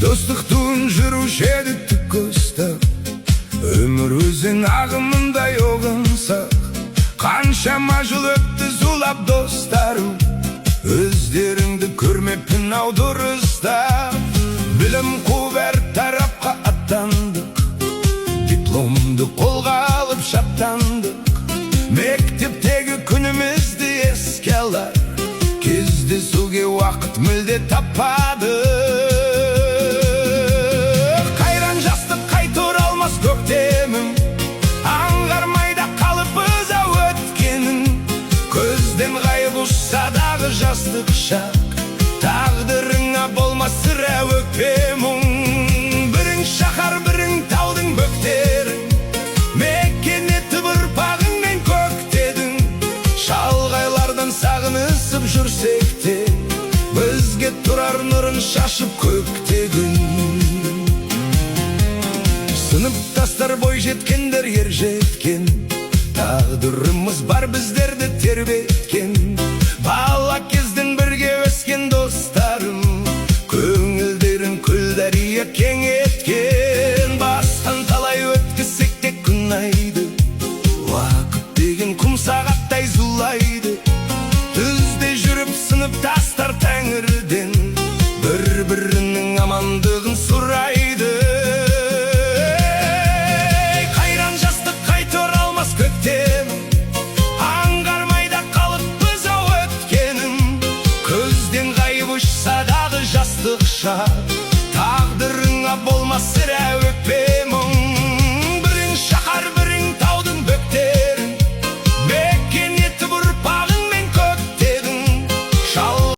Достықтың жүруші еді түк көстіп, өмір өзен ағымындай оғынсақ. Қаншама жыл өтті зулап достарым, өздеріңді көрмеппін ау дұрыстап. Білім қуып әр тарапқа аттандық, дипломды қолға алып шаттандық. Мектептегі күнімізді еске алар, кездесуге уақыт мүлде таппады. Қайран жастық қайта оралмас көктемім, аңғармайда қалып біз ау өткенін. Көзден ғайып ұшса дағы жастық шақ, тағдырыңа болмас сірә өкпе мұң. Бірің шаһар, бірің таудың бөктерің, мекен етіп ұрпағың мен көктедің. Шалғайлардан сағынысып жүрсек те, бізге тұрар нұрын шашып көктегін. Сыныптастар бой жеткендер ер жеткен, тағдырымыз бар біздерді тербеткен. Бала кезден бірге өскен достарым, көңілдерін көл дария кең еткен. Бастан талай өткізсек те күн айды, уақыт деген құм сағаттай зулайды. Түзде жүріп сыныптастар тәңірден, бір-бірінің амандығын сұрайды. Қайран жастық қайта оралмас көктемім, аңғармайда қалып біз ау өткенім. Көзден ғайып ұшса дағы жастық шақ,